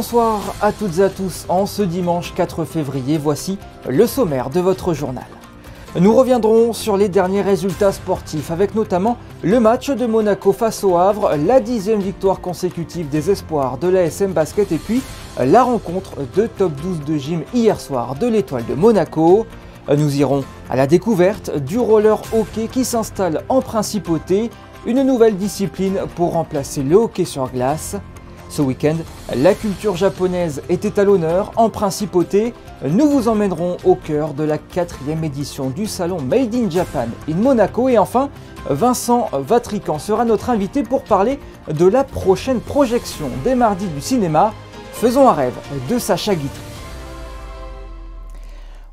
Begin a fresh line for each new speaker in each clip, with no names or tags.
Bonsoir à toutes et à tous, en ce dimanche 4 février, voici le sommaire de votre journal. Nous reviendrons sur les derniers résultats sportifs avec notamment le match de Monaco face au Havre, la 10e victoire consécutive des espoirs de l'ASM Basket et puis la rencontre de top 12 de gym hier soir de l'Étoile de Monaco. Nous irons à la découverte du roller hockey qui s'installe en principauté, une nouvelle discipline pour remplacer le hockey sur glace. Ce week-end, la culture japonaise était à l'honneur en principauté. Nous vous emmènerons au cœur de la 4e édition du salon Made in Japan in Monaco. Et enfin, Vincent Vatrican sera notre invité pour parler de la prochaine projection des mardis du cinéma. Faisons un rêve de Sacha Guitry.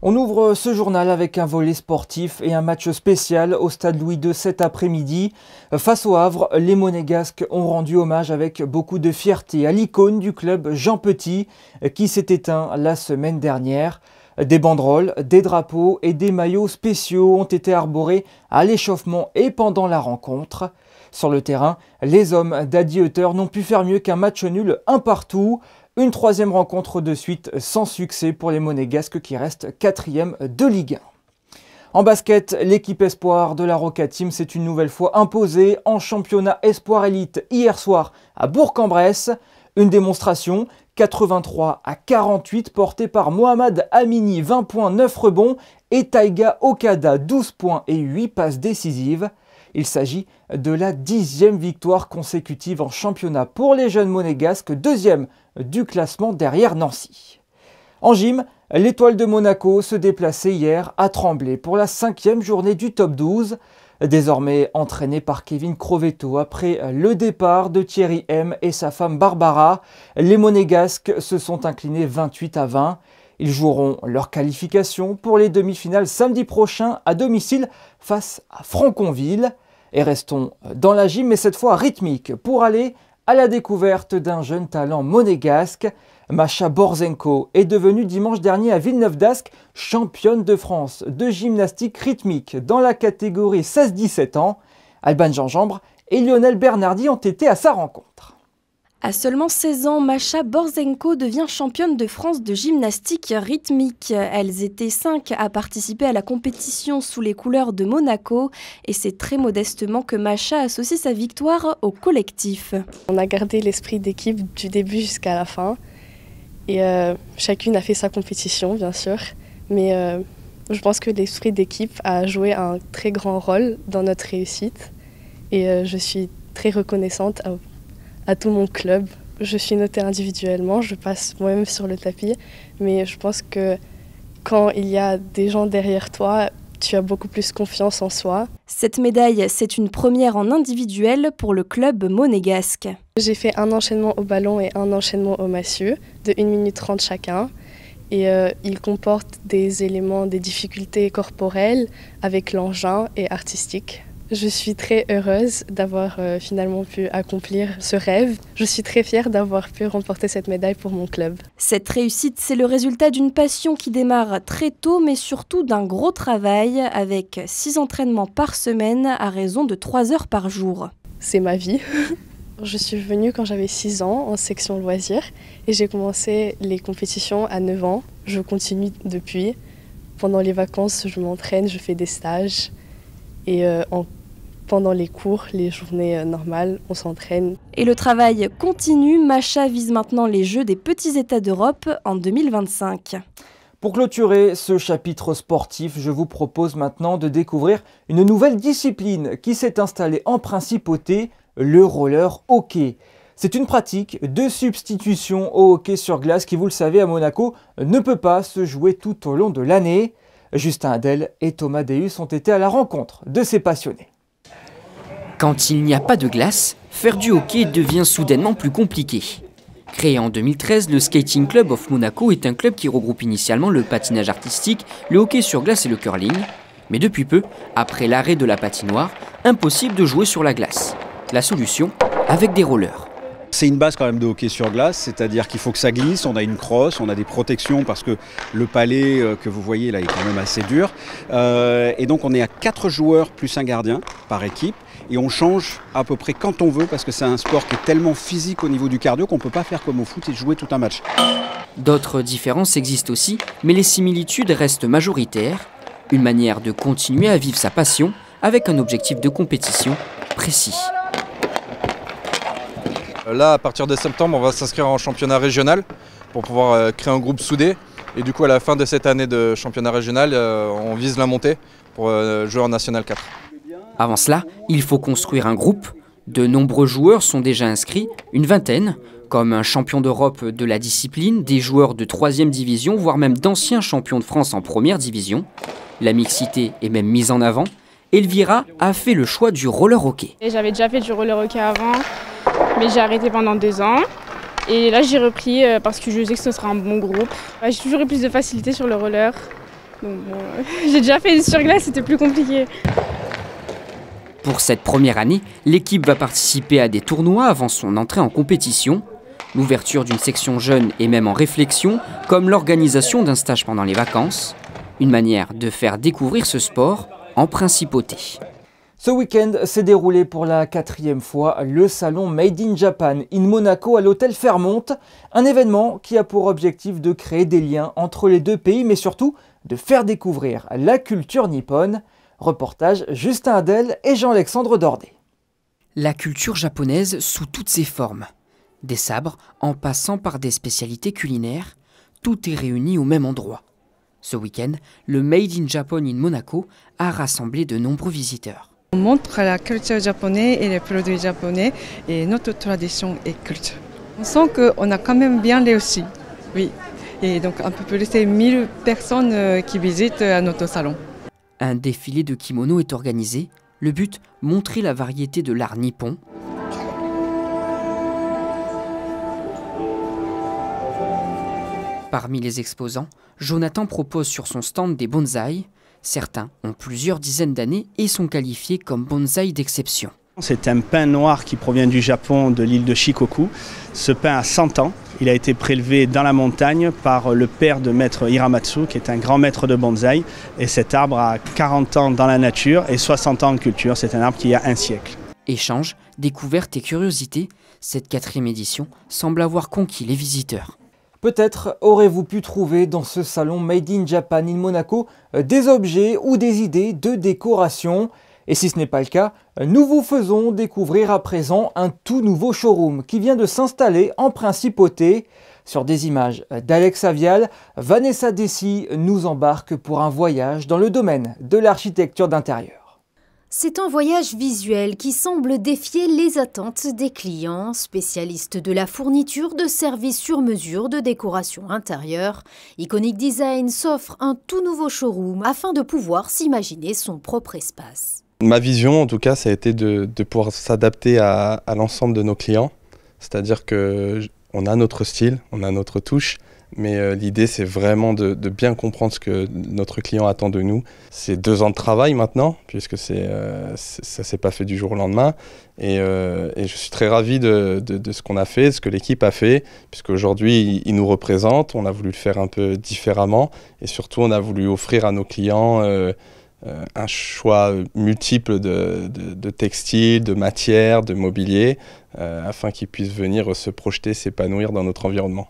On ouvre ce journal avec un volet sportif et un match spécial au stade Louis II cet après-midi. Face au Havre, les Monégasques ont rendu hommage avec beaucoup de fierté à l'icône du club Jean Petit qui s'est éteint la semaine dernière. Des banderoles, des drapeaux et des maillots spéciaux ont été arborés à l'échauffement et pendant la rencontre. Sur le terrain, les hommes d'Adi Hutter n'ont pu faire mieux qu'un match nul 1-1. Une 3e rencontre de suite sans succès pour les Monégasques qui restent 4e de Ligue 1. En basket, l'équipe espoir de la Roca Team s'est une nouvelle fois imposée en championnat espoir élite hier soir à Bourg-en-Bresse. Une démonstration 83-48 portée par Mohamed Amini, 20 points, 9 rebonds et Taiga Okada, 12 points et 8 passes décisives. Il s'agit de la 10e victoire consécutive en championnat pour les jeunes monégasques, 2e du classement derrière Nancy. En gym, l'Étoile de Monaco se déplaçait hier à Tremblay pour la 5e journée du top 12. Désormais entraîné par Kevin Crovetto après le départ de Thierry M et sa femme Barbara, les monégasques se sont inclinés 28-20. Ils joueront leur qualification pour les demi-finales samedi prochain à domicile face à Franconville. Et restons dans la gym, mais cette fois rythmique, pour aller à la découverte d'un jeune talent monégasque. Masha Borzenko est devenue dimanche dernier à Villeneuve d'Ascq championne de France de gymnastique rythmique dans la catégorie 16-17 ans. Alban Gingembre et Lionel Bernardi ont été à sa rencontre.
À seulement 16 ans, Masha Borzenko devient championne de France de gymnastique rythmique. Elles étaient 5 à participer à la compétition sous les couleurs de Monaco et c'est très modestement que Masha associe sa victoire au collectif.
On a gardé l'esprit d'équipe du début jusqu'à la fin et chacune a fait sa compétition bien sûr, mais je pense que l'esprit d'équipe a joué un très grand rôle dans notre réussite et je suis très reconnaissante à tout mon club. Je suis notée individuellement, je passe moi-même sur le tapis, mais je pense que quand il y a des gens derrière toi, tu as beaucoup plus confiance en soi.
Cette médaille, c'est une première en individuel pour le club monégasque.
J'ai fait un enchaînement au ballon et un enchaînement au massue, de 1 minute 30 chacun. Et il comporte des éléments, des difficultés corporelles avec l'engin et artistique. Je suis très heureuse d'avoir finalement pu accomplir ce rêve. Je suis très fière d'avoir pu remporter cette médaille pour mon club.
Cette réussite, c'est le résultat d'une passion qui démarre très tôt, mais surtout d'un gros travail, avec 6 entraînements par semaine à raison de 3 heures par jour.
C'est ma vie. Je suis venue quand j'avais 6 ans en section loisirs et j'ai commencé les compétitions à 9 ans. Je continue depuis. Pendant les vacances, je m'entraîne, je fais des stages et pendant les cours, les journées normales, on s'entraîne.
Et le travail continue. Masha vise maintenant les Jeux des petits États d'Europe en 2025.
Pour clôturer ce chapitre sportif, je vous propose maintenant de découvrir une nouvelle discipline qui s'est installée en principauté, le roller hockey. C'est une pratique de substitution au hockey sur glace qui, vous le savez, à Monaco, ne peut pas se jouer tout au long de l'année. Justin Adel et Thomas Deus ont été à la rencontre de ces passionnés.
Quand il n'y a pas de glace, faire du hockey devient soudainement plus compliqué. Créé en 2013, le Skating Club of Monaco est un club qui regroupe initialement le patinage artistique, le hockey sur glace et le curling. Mais depuis peu, après l'arrêt de la patinoire, impossible de jouer sur la glace. La solution, avec des rollers.
C'est une base quand même de hockey sur glace, c'est-à-dire qu'il faut que ça glisse, on a une crosse, on a des protections parce que le palais que vous voyez là est quand même assez dur. Et donc on est à 4 joueurs plus un gardien par équipe. et on change à peu près quand on veut parce que c'est un sport qui est tellement physique au niveau du cardio qu'on ne peut pas faire comme au foot et jouer tout un match.
D'autres différences existent aussi, mais les similitudes restent majoritaires. Une manière de continuer à vivre sa passion avec un objectif de compétition précis.
Là, à partir de septembre, on va s'inscrire en championnat régional pour pouvoir créer un groupe soudé. Et du coup, à la fin de cette année de championnat régional, on vise la montée pour jouer en National 4.
Avant cela, il faut construire un groupe. De nombreux joueurs sont déjà inscrits, une vingtaine, comme un champion d'Europe de la discipline, des joueurs de 3e division, voire même d'anciens champions de France en première division. La mixité est même mise en avant. Elvira a fait le choix du roller hockey.
J'avais déjà fait du roller hockey avant, mais j'ai arrêté pendant 2 ans. Et là, j'ai repris parce que je sais que ce sera un bon groupe. J'ai toujours eu plus de facilité sur le roller. Donc bon, j'ai déjà fait sur glace, c'était plus compliqué.
Pour cette première année, l'équipe va participer à des tournois avant son entrée en compétition. L'ouverture d'une section jeune est même en réflexion, comme l'organisation d'un stage pendant les vacances. Une manière de faire découvrir ce sport en principauté.
Ce week-end s'est déroulé pour la 4e fois le salon Made in Japan in Monaco à l'hôtel Fairmont. Un événement qui a pour objectif de créer des liens entre les deux pays, mais surtout de faire découvrir la culture nippone. Reportage Justin Adel et Jean-Alexandre Dordet.
La culture japonaise sous toutes ses formes. Des sabres en passant par des spécialités culinaires, tout est réuni au même endroit. Ce week-end, le Made in Japan in Monaco a rassemblé de nombreux visiteurs.
On montre la culture japonaise et les produits japonais et notre tradition et culture. On sent qu'on a quand même bien réussi, oui. Et donc à peu près 1000 personnes qui visitent notre salon.
Un défilé de kimonos est organisé. Le but, montrer la variété de l'art nippon. Parmi les exposants, Jonathan propose sur son stand des bonsaïs. Certains ont plusieurs dizaines d'années et sont qualifiés comme bonsaïs d'exception.
C'est un pin noir qui provient du Japon, de l'île de Shikoku. Ce pin a 100 ans. Il a été prélevé dans la montagne par le père de maître Hiramatsu, qui est un grand maître de bonsaï. Et cet arbre a 40 ans dans la nature et 60 ans en culture. C'est un arbre qui a un siècle.
Échanges, découvertes et curiosités, cette 4e édition semble avoir conquis les visiteurs.
Peut-être aurez-vous pu trouver dans ce salon Made in Japan in Monaco des objets ou des idées de décoration. Et si ce n'est pas le cas, nous vous faisons découvrir à présent un tout nouveau showroom qui vient de s'installer en principauté. Sur des images d'Alex Avial, Vanessa Dessy nous embarque pour un voyage dans le domaine de l'architecture d'intérieur.
C'est un voyage visuel qui semble défier les attentes des clients. Spécialistes de la fourniture de services sur mesure de décoration intérieure, Iconic Design s'offre un tout nouveau showroom afin de pouvoir s'imaginer son propre espace.
Ma vision, en tout cas, ça a été de pouvoir s'adapter à l'ensemble de nos clients. C'est-à-dire qu'on a notre style, on a notre touche, mais l'idée, c'est vraiment de bien comprendre ce que notre client attend de nous. C'est 2 ans de travail maintenant, puisque ça ne s'est pas fait du jour au lendemain. Et je suis très ravi de ce qu'on a fait, de ce que l'équipe a fait, puisqu'aujourd'hui, il nous représente. On a voulu le faire un peu différemment. Et surtout, on a voulu offrir à nos clients un choix multiple de textiles, de matières, de mobilier, afin qu'ils puissent venir se projeter, s'épanouir dans notre environnement.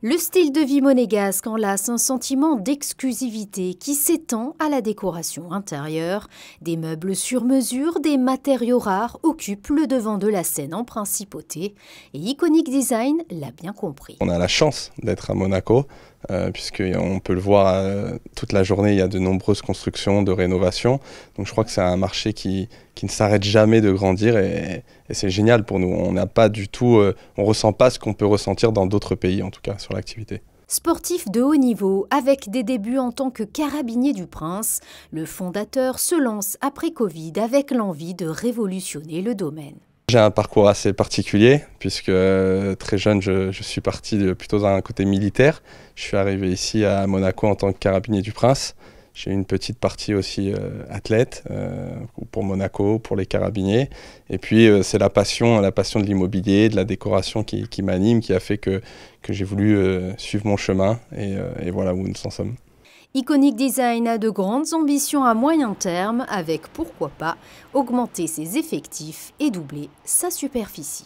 Le style de vie monégasque enlace un sentiment d'exclusivité qui s'étend à la décoration intérieure. Des meubles sur mesure, des matériaux rares occupent le devant de la scène en principauté. Et Iconic Design l'a bien compris.
On a la chance d'être à Monaco, puisqu'on peut le voir toute la journée, il y a de nombreuses constructions, de rénovations. Donc je crois que c'est un marché qui ne s'arrête jamais de grandir et c'est génial pour nous. On n'a pas du tout, on ressent pas ce qu'on peut ressentir dans d'autres pays, en tout cas sur l'activité.
Sportif de haut niveau, avec des débuts en tant que carabinier du Prince, le fondateur se lance après Covid avec l'envie de révolutionner le domaine.
J'ai un parcours assez particulier, puisque très jeune, je suis parti plutôt d'un côté militaire. Je suis arrivé ici à Monaco en tant que carabinier du Prince. J'ai eu une petite partie aussi athlète pour Monaco, pour les carabiniers. Et puis c'est la passion de l'immobilier, de la décoration qui m'anime, qui a fait que j'ai voulu suivre mon chemin et voilà où nous en sommes.
Iconic Design a de grandes ambitions à moyen terme avec, pourquoi pas, augmenter ses effectifs et doubler sa superficie.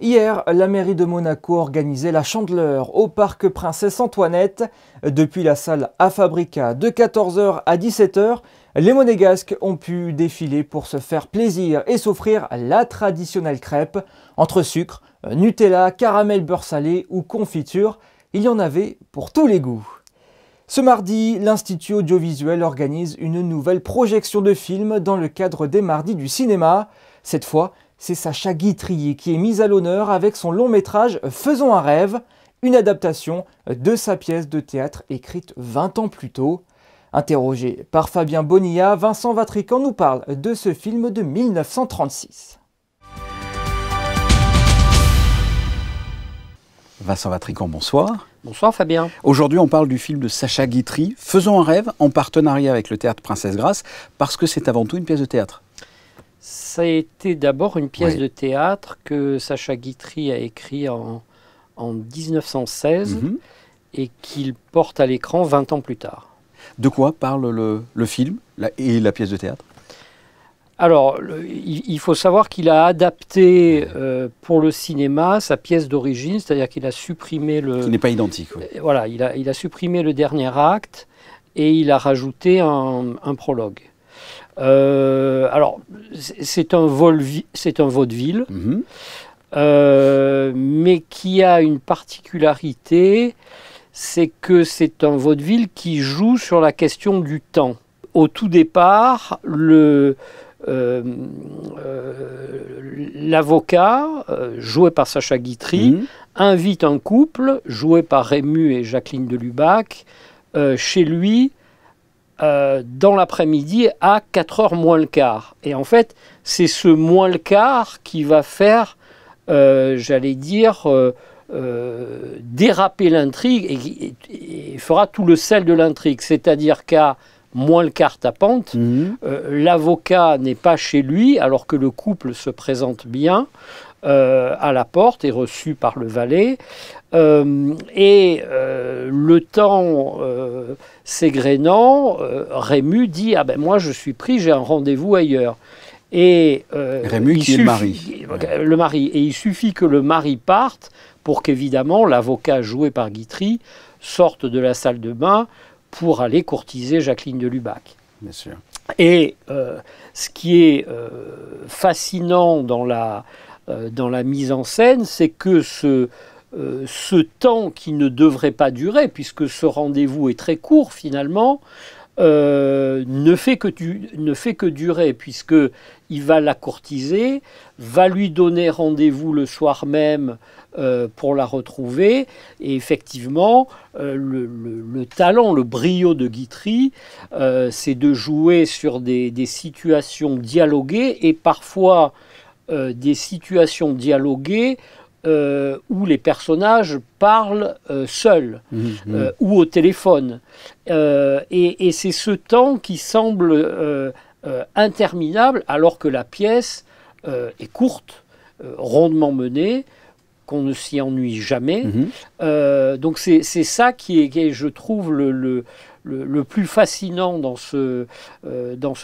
Hier, la mairie de Monaco organisait la Chandeleur au parc Princesse Antoinette. Depuis la salle A Fabrica de 14h à 17h, les Monégasques ont pu défiler pour se faire plaisir et s'offrir la traditionnelle crêpe. Entre sucre, Nutella, caramel beurre salé ou confiture, il y en avait pour tous les goûts. Ce mardi, l'Institut audiovisuel organise une nouvelle projection de film dans le cadre des Mardis du cinéma. Cette fois, c'est Sacha Guitry qui est mise à l'honneur avec son long métrage « Faisons un rêve », une adaptation de sa pièce de théâtre écrite 20 ans plus tôt. Interrogé par Fabien Bonilla, Vincent Vatrican nous parle de ce film de 1936.
Vincent Vatrican, bonsoir.
Bonsoir Fabien.
Aujourd'hui, on parle du film de Sacha Guitry, Faisons un rêve, en partenariat avec le Théâtre Princesse Grace, parce que c'est avant tout une pièce de théâtre.
Ça a été d'abord une pièce de théâtre que Sacha Guitry a écrite en 1916 et qu'il porte à l'écran 20 ans plus tard.
De quoi parle le film et la pièce de théâtre?
Alors, il faut savoir qu'il a adapté pour le cinéma sa pièce d'origine, c'est-à-dire qu'il a supprimé le...
Qui n'est pas identique. Oui.
Voilà, il a supprimé le dernier acte et il a rajouté un prologue. Alors, c'est un vaudeville, mais qui a une particularité, c'est que c'est un vaudeville qui joue sur la question du temps. Au tout départ, l'avocat, joué par Sacha Guitry, invite un couple, joué par Rému et Jacqueline de Lubac, chez lui, dans l'après-midi à 4h moins le quart. Et en fait, c'est ce moins le quart qui va faire, j'allais dire, déraper l'intrigue et fera tout le sel de l'intrigue. C'est-à-dire qu'à moins le quart tapante, l'avocat n'est pas chez lui alors que le couple se présente bien à la porte, est reçu par le valet. Le temps s'égrénant, Rému dit « Ah ben moi je suis pris, j'ai un rendez-vous ailleurs ». Et
Rému qui est le mari.
Le mari. Et il suffit que le mari parte pour qu'évidemment l'avocat joué par Guitry sorte de la salle de bain pour aller courtiser Jacqueline de Lubac.
Bien sûr.
Et ce qui est fascinant dans la mise en scène, c'est que ce temps qui ne devrait pas durer, puisque ce rendez-vous est très court finalement, ne fait que durer, puisqu'il va la courtiser, va lui donner rendez-vous le soir même pour la retrouver. Et effectivement, le talent, le brio de Guitry, c'est de jouer sur des situations dialoguées et parfois des situations dialoguées où les personnages parlent seuls ou au téléphone. Et c'est ce temps qui semble interminable alors que la pièce est courte, rondement menée, qu'on ne s'y ennuie jamais. Donc c'est ça qui est, je trouve, le plus fascinant dans ce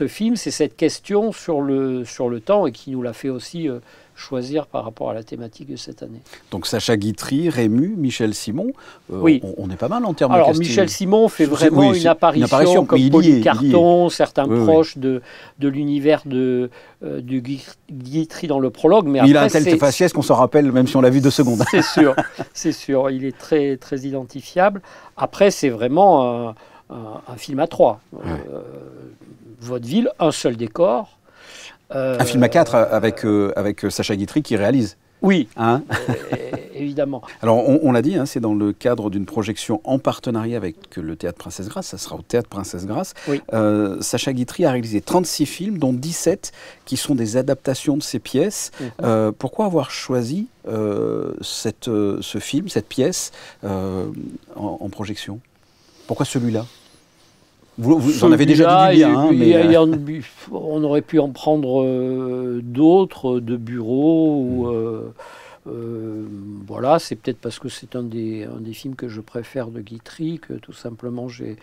film, c'est cette question sur le temps et qui nous l'a fait aussi choisir par rapport à la thématique de cette année.
Donc Sacha Guitry, Rému, Michel Simon,
oui.
On est pas mal en termes de
casting.
casting.
Michel Simon fait vraiment une apparition comme Polycarton, certains proches de l'univers de Guitry dans le prologue. Mais
il a un tel faciès qu'on s'en rappelle même si on l'a vu 2 secondes.
C'est sûr, il est très, très identifiable. Après, c'est vraiment un film à 3. Vaudeville, un seul décor.
Un film à 4 avec Sacha Guitry qui réalise.
Oui, évidemment.
Alors, on l'a dit, hein, c'est dans le cadre d'une projection en partenariat avec le Théâtre Princesse Grace. Ça sera au Théâtre Princesse Grace. Oui. Sacha Guitry a réalisé 36 films, dont 17 qui sont des adaptations de ses pièces. Pourquoi avoir choisi ce film, cette pièce, en projection? Pourquoi celui-là? Vous en avez déjà dit du bien. Hein, mais
on aurait pu en prendre d'autres, de bureau Voilà, c'est peut-être parce que c'est un des films que je préfère de Guitry que tout simplement j'ai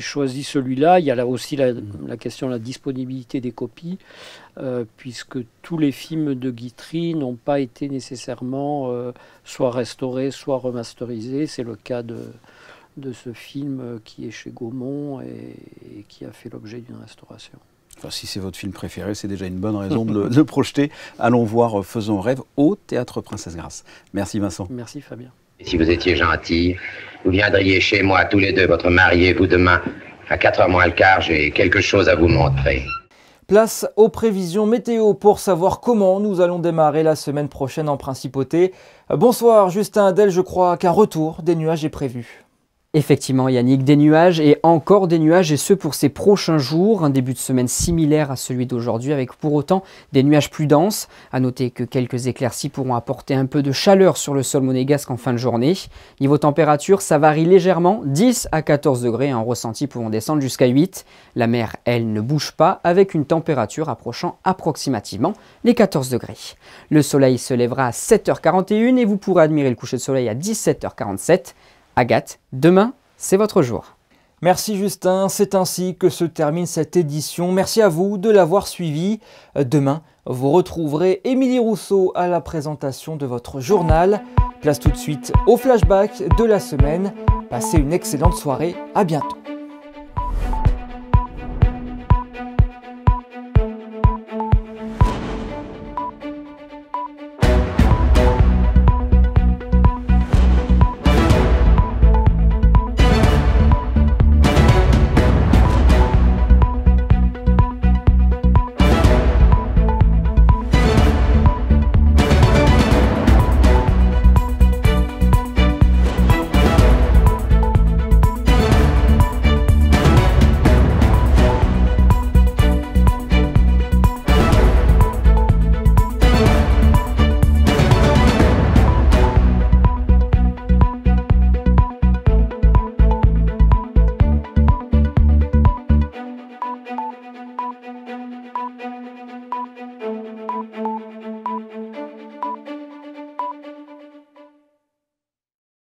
choisi celui-là. Il y a là aussi la question de la disponibilité des copies, puisque tous les films de Guitry n'ont pas été nécessairement soit restaurés, soit remasterisés. C'est le cas de ce film qui est chez Gaumont et qui a fait l'objet d'une restauration.
Enfin, si c'est votre film préféré, c'est déjà une bonne raison de le projeter. Allons voir Faisons rêve au Théâtre Princesse Grace. Merci Vincent.
Merci Fabien.
Et si vous étiez gentil, vous viendriez chez moi tous les deux, votre mari et vous demain, à 4h moins le quart, j'ai quelque chose à vous montrer.
Place aux prévisions météo pour savoir comment nous allons démarrer la semaine prochaine en Principauté. Bonsoir Justin Adel, je crois qu'un retour des nuages est prévu.
Effectivement Yannick, des nuages et encore des nuages et ce pour ces prochains jours, un début de semaine similaire à celui d'aujourd'hui avec pour autant des nuages plus denses. À noter que quelques éclaircies pourront apporter un peu de chaleur sur le sol monégasque en fin de journée. Niveau température, ça varie légèrement, 10 à 14 degrés, en ressenti pouvant descendre jusqu'à 8. La mer, elle, ne bouge pas avec une température approchant approximativement les 14 degrés. Le soleil se lèvera à 7h41 et vous pourrez admirer le coucher de soleil à 17h47. Agathe, demain, c'est votre jour.
Merci Justin, c'est ainsi que se termine cette édition. Merci à vous de l'avoir suivi. Demain, vous retrouverez Émilie Rousseau à la présentation de votre journal. Place tout de suite au flashback de la semaine. Passez une excellente soirée, à bientôt.